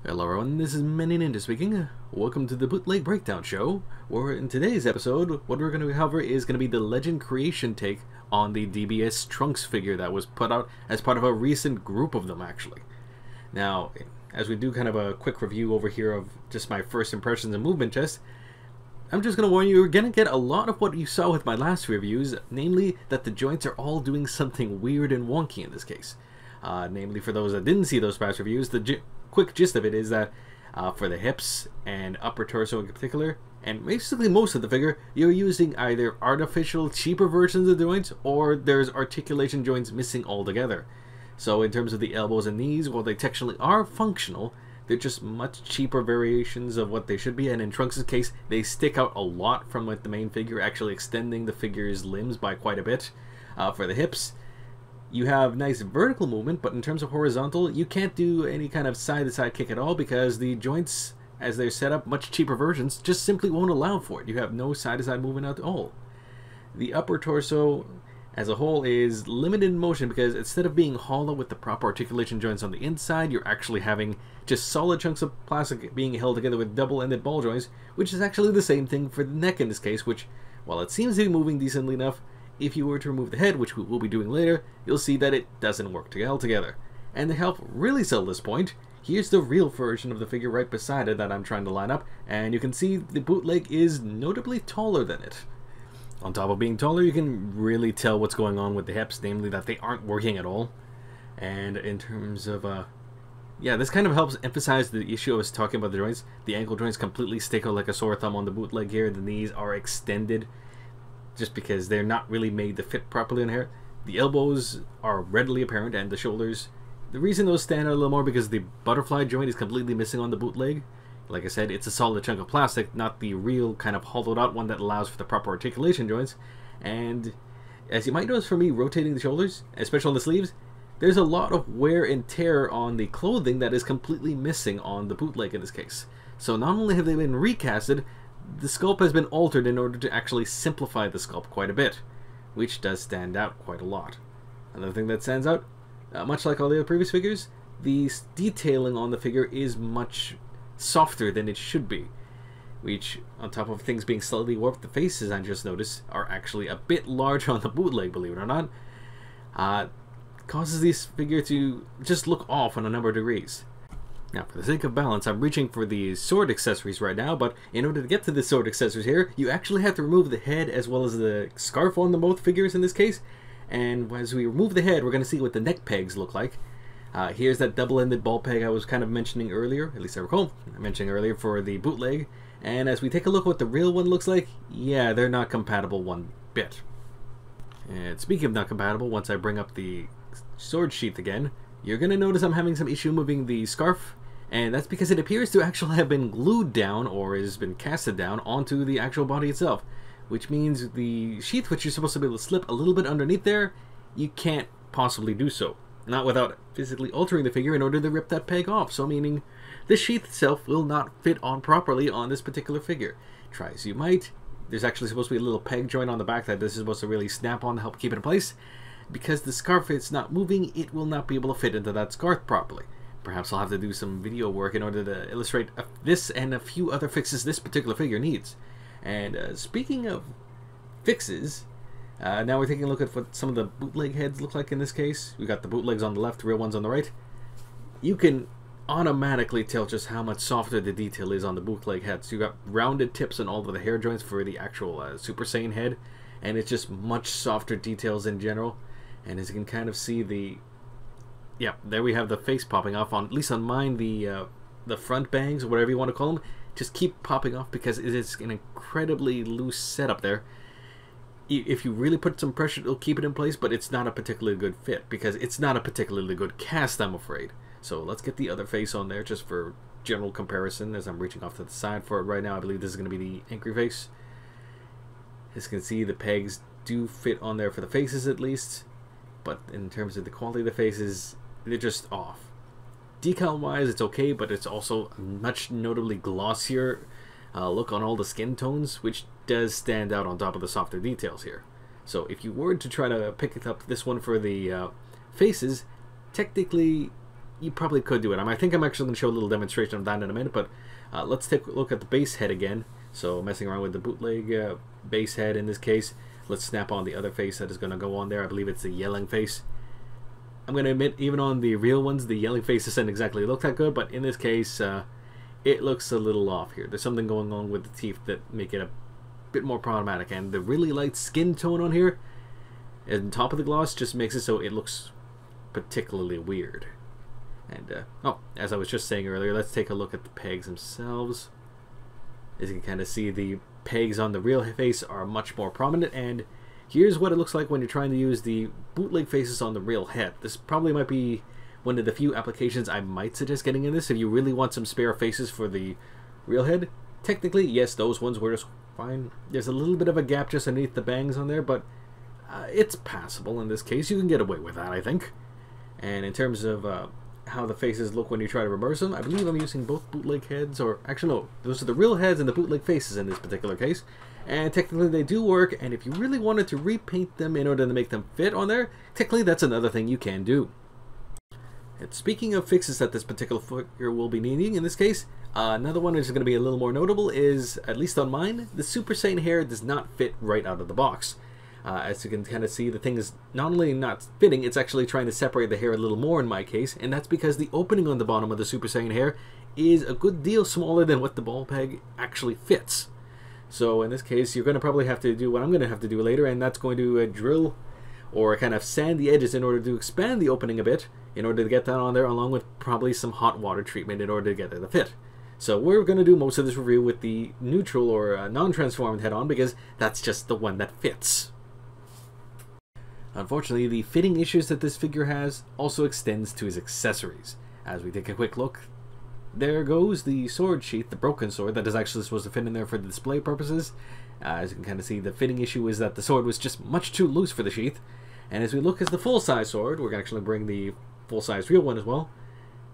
Hello everyone, this is Ninja speaking. Welcome to the Bootleg Breakdown Show, where in today's episode, what we're going to cover is going to be the Legend Creation take on the DBS Trunks figure that was put out as part of a recent group of them, actually. Now, as we do kind of a quick review over here of just my first impressions and movement test, I'm just going to warn you, you're going to get a lot of what you saw with my last reviews, namely that the joints are all doing something weird and wonky in this case. Namely, for those that didn't see those past reviews, the quick gist of it is that for the hips and upper torso in particular, and basically most of the figure, you're using either artificial, cheaper versions of the joints, or there's articulation joints missing altogether. So in terms of the elbows and knees, while they technically are functional, they're just much cheaper variations of what they should be, and in Trunks' case, they stick out a lot from like the main figure, actually extending the figure's limbs by quite a bit. For the hips, you have nice vertical movement, but in terms of horizontal, you can't do any kind of side-to-side kick at all because the joints, as they're set up, much cheaper versions, just simply won't allow for it. You have no side-to-side movement at all. The upper torso as a whole is limited in motion because instead of being hollow with the proper articulation joints on the inside, you're actually having just solid chunks of plastic being held together with double-ended ball joints, which is actually the same thing for the neck in this case, which, while it seems to be moving decently enough, if you were to remove the head, which we will be doing later, you'll see that it doesn't work together. And to help really sell this point, here's the real version of the figure right beside it that I'm trying to line up, and you can see the bootleg is notably taller than it. On top of being taller, you can really tell what's going on with the hips, namely that they aren't working at all. And in terms of, yeah, this kind of helps emphasize the issue I was talking about the joints. The ankle joints completely stick out like a sore thumb on the bootleg here. The knees are extended just because they're not really made to fit properly in here. The elbows are readily apparent, and the shoulders. The reason those stand out a little more because the butterfly joint is completely missing on the bootleg. Like I said, it's a solid chunk of plastic, not the real kind of hollowed out one that allows for the proper articulation joints. And as you might notice for me rotating the shoulders, especially on the sleeves, there's a lot of wear and tear on the clothing that is completely missing on the bootleg in this case. So not only have they been recasted, the sculpt has been altered in order to actually simplify the sculpt quite a bit, which does stand out quite a lot. Another thing that stands out, much like all the other previous figures, the detailing on the figure is much softer than it should be, which, on top of things being slightly warped, the faces I just noticed are actually a bit larger on the bootleg, believe it or not, causes this figure to just look off on a number of degrees. Now, for the sake of balance, I'm reaching for the sword accessories right now, but in order to get to the sword accessories here, you actually have to remove the head as well as the scarf on the both figures in this case. And as we remove the head, we're going to see what the neck pegs look like. Here's that double-ended ball peg I was kind of mentioning earlier, at least I recall mentioning earlier for the bootleg. And as we take a look at what the real one looks like, yeah, they're not compatible one bit. And speaking of not compatible, once I bring up the sword sheath again, you're going to notice I'm having some issue moving the scarf. And that's because it appears to actually have been glued down, or has been casted down, onto the actual body itself. Which means the sheath, which you're supposed to be able to slip a little bit underneath there, you can't possibly do so. Not without physically altering the figure in order to rip that peg off. So meaning, the sheath itself will not fit on properly on this particular figure. Try as you might, there's actually supposed to be a little peg joint on the back that this is supposed to really snap on to help keep it in place. Because the scarf is not moving, it will not be able to fit into that scarf properly. Perhaps I'll have to do some video work in order to illustrate this and a few other fixes this particular figure needs. And speaking of fixes, now we're taking a look at what some of the bootleg heads look like in this case. We got the bootlegs on the left, real ones on the right. You can automatically tell just how much softer the detail is on the bootleg heads. You got rounded tips on all of the hair joints for the actual Super Saiyan head, and it's just much softer details in general. And as you can kind of see, yeah, there we have the face popping off. On at least on mine, the front bangs, or whatever you want to call them, just keep popping off because it is an incredibly loose setup there. If you really put some pressure, it'll keep it in place, but it's not a particularly good fit because it's not a particularly good cast, I'm afraid. So let's get the other face on there just for general comparison as I'm reaching off to the side for it right now. I believe this is going to be the angry face. As you can see, the pegs do fit on there for the faces at least, but in terms of the quality of the faces, they're just off. Decal wise, it's okay, but it's also a much notably glossier look on all the skin tones, which does stand out on top of the softer details here. So if you were to try to pick up this one for the faces, technically you probably could do it. I think I'm actually going to show a little demonstration of that in a minute, but let's take a look at the base head again. So messing around with the bootleg base head in this case. Let's snap on the other face that is going to go on there. I believe it's the yelling face. I'm going to admit, even on the real ones, the yelling face doesn't exactly look that good, but in this case, it looks a little off here. There's something going on with the teeth that make it a bit more problematic, and the really light skin tone on here, on top of the gloss, just makes it so it looks particularly weird. And, oh, as I was just saying earlier, let's take a look at the pegs themselves. As you can kind of see, the pegs on the real face are much more prominent, and here's what it looks like when you're trying to use the bootleg faces on the real head. This probably might be one of the few applications I might suggest getting in this if you really want some spare faces for the real head. Technically, yes, those ones were just fine. There's a little bit of a gap just underneath the bangs on there, but it's passable in this case. You can get away with that, I think. And in terms of how the faces look when you try to reverse them, I believe I'm using both bootleg heads, or actually no, those are the real heads and the bootleg faces in this particular case. And technically they do work, and if you really wanted to repaint them in order to make them fit on there, technically that's another thing you can do. And speaking of fixes that this particular figure will be needing in this case, another one which is going to be a little more notable is, at least on mine, the Super Saiyan hair does not fit right out of the box. As you can kind of see, the thing is not only not fitting, it's actually trying to separate the hair a little more in my case, and that's because the opening on the bottom of the Super Saiyan hair is a good deal smaller than what the ball peg actually fits. So in this case, you're going to probably have to do what I'm going to have to do later, and that's going to drill or kind of sand the edges in order to expand the opening a bit, in order to get that on there, along with probably some hot water treatment in order to get it to fit. So we're going to do most of this review with the neutral or non-transformed head on, because that's just the one that fits. Unfortunately, the fitting issues that this figure has also extends to his accessories. As we take a quick look, there goes the sword sheath, the broken sword, that is actually supposed to fit in there for the display purposes. As you can kind of see, the fitting issue is that the sword was just much too loose for the sheath. And as we look at the full-size sword, we're going to actually bring the full-size real one as well.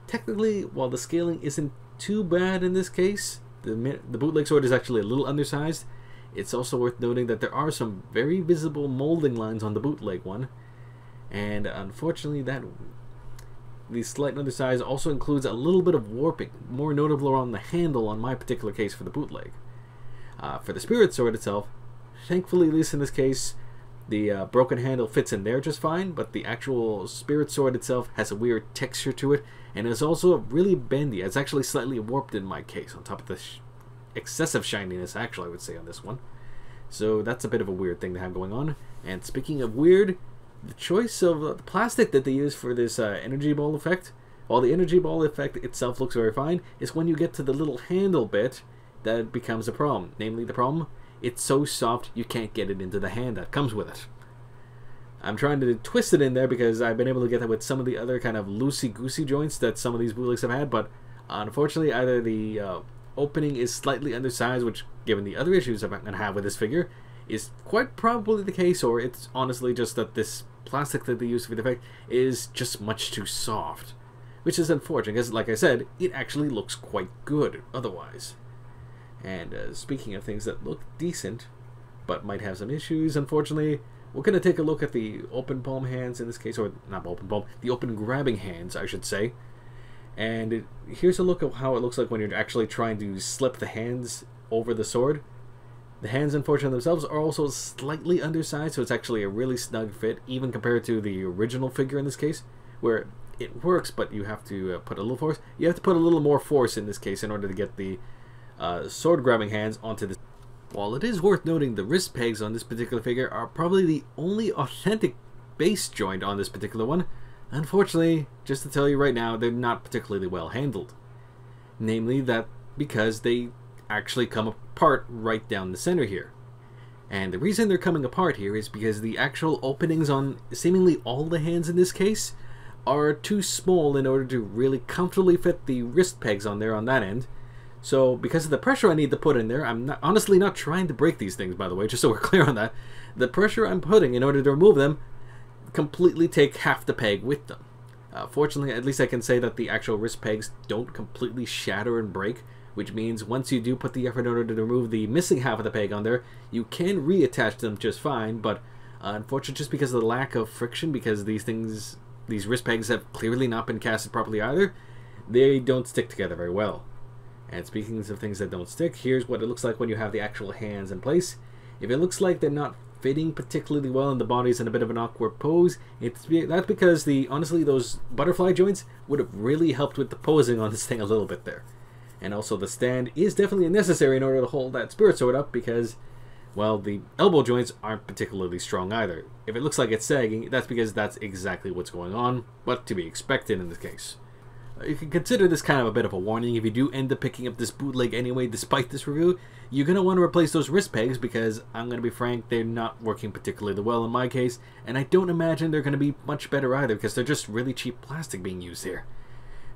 Technically, while the scaling isn't too bad in this case, the bootleg sword is actually a little undersized. It's also worth noting that there are some very visible molding lines on the bootleg one. And unfortunately, the slight undersize also includes a little bit of warping, more notable around the handle on my particular case for the bootleg. For the spirit sword itself, thankfully, at least in this case, the broken handle fits in there just fine, but the actual spirit sword itself has a weird texture to it, and is also really bendy. It's actually slightly warped in my case, on top of the excessive shininess, actually, I would say, on this one. So that's a bit of a weird thing to have going on. And speaking of weird, the choice of the plastic that they use for this energy ball effect, while the energy ball effect itself looks very fine, is when you get to the little handle bit that it becomes a problem. Namely, the problem, it's so soft you can't get it into the hand that comes with it. I'm trying to twist it in there because I've been able to get that with some of the other kind of loosey-goosey joints that some of these bootlegs have had, but unfortunately either the opening is slightly undersized, which, given the other issues I'm going to have with this figure, is quite probably the case, or it's honestly just that this plastic that they use for the effect is just much too soft. Which is unfortunate, because like I said, it actually looks quite good otherwise. And speaking of things that look decent, but might have some issues, unfortunately, we're going to take a look at the open palm hands in this case, or not open palm, the open grabbing hands, I should say. And here's a look at how it looks like when you're actually trying to slip the hands over the sword. The hands, unfortunately, themselves are also slightly undersized, so it's actually a really snug fit, even compared to the original figure in this case, where it works, but you have to put a little force. You have to put a little more force in this case in order to get the sword grabbing hands onto this. While it is worth noting, the wrist pegs on this particular figure are probably the only authentic base joint on this particular one. Unfortunately, just to tell you right now, they're not particularly well handled. Namely, that because they actually come apart right down the center here. And the reason they're coming apart here is because the actual openings on seemingly all the hands in this case are too small in order to really comfortably fit the wrist pegs on there on that end. So because of the pressure I need to put in there, I'm honestly not trying to break these things, by the way, just so we're clear on that. The pressure I'm putting in order to remove them completely take half the peg with them. Fortunately, at least I can say that the actual wrist pegs don't completely shatter and break, which means once you do put the effort in order to remove the missing half of the peg on there, you can reattach them just fine, but unfortunately, just because of the lack of friction, because these things these wrist pegs have clearly not been casted properly either. They don't stick together very well. And speaking of things that don't stick, here's what it looks like when you have the actual hands in place. If it looks like they're not fitting particularly well and the body's in a bit of an awkward pose, that's because honestly those butterfly joints would have really helped with the posing on this thing a little bit there. And also the stand is definitely necessary in order to hold that spirit sword up because, well, the elbow joints aren't particularly strong either. If it looks like it's sagging, that's because that's exactly what's going on, but to be expected in this case. You can consider this kind of a bit of a warning. If you do end up picking up this bootleg anyway despite this review, you're going to want to replace those wrist pegs because, I'm going to be frank, they're not working particularly well in my case, and I don't imagine they're going to be much better either because they're just really cheap plastic being used here.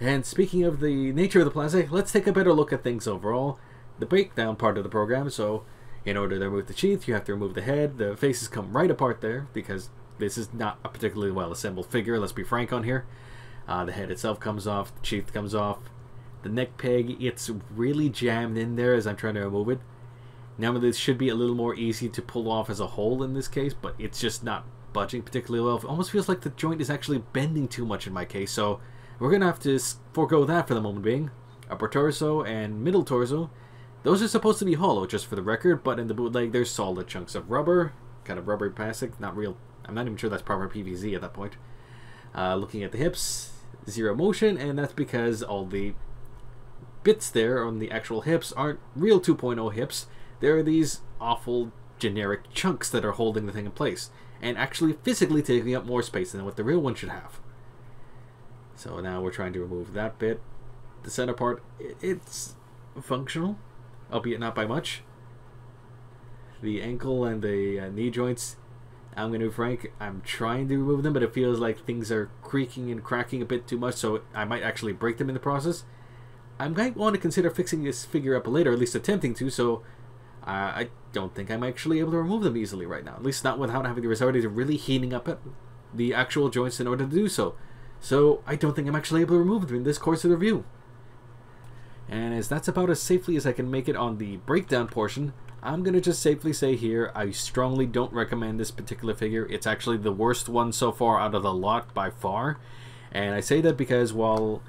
And speaking of the nature of the plastic, let's take a better look at things overall. The breakdown part of the program, so in order to remove the sheath, you have to remove the head. The faces come right apart there because this is not a particularly well assembled figure, let's be frank on here. The head itself comes off, the sheath comes off. The neck peg, it's really jammed in there as I'm trying to remove it. Now this should be a little more easy to pull off as a whole in this case, but it's just not budging particularly well. It almost feels like the joint is actually bending too much in my case, so we're going to have to forego that for the moment being. Upper torso and middle torso, those are supposed to be hollow, just for the record, but in the bootleg there's solid chunks of rubber, kind of rubbery plastic, not real. I'm not even sure that's proper PVC at that point. Looking at the hips, zero motion, and that's because all the bits there on the actual hips aren't real 2.0 hips. There are these awful generic chunks that are holding the thing in place and actually physically taking up more space than what the real one should have. So now we're trying to remove that bit. The center part, it's functional, albeit not by much. The ankle and the knee joints, I'm going to be frank, I'm trying to remove them, but it feels like things are creaking and cracking a bit too much, so I might actually break them in the process. I might want to consider fixing this figure up later, at least attempting to, so I don't think I'm actually able to remove them easily right now. At least not without having the resort to really heating up the actual joints in order to do so. So I don't think I'm actually able to remove them in this course of the review. And as that's about as safely as I can make it on the breakdown portion, I'm going to just safely say here, I strongly don't recommend this particular figure. It's actually the worst one so far out of the lot by far. And I say that because while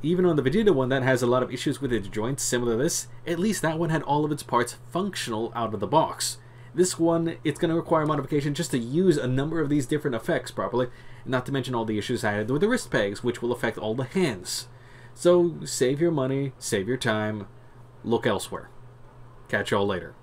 even on the Vegeta one that has a lot of issues with its joints similar to this, at least that one had all of its parts functional out of the box. This one, it's going to require modification just to use a number of these different effects properly, not to mention all the issues I had with the wrist pegs, which will affect all the hands. So save your money, save your time, look elsewhere. Catch y'all later.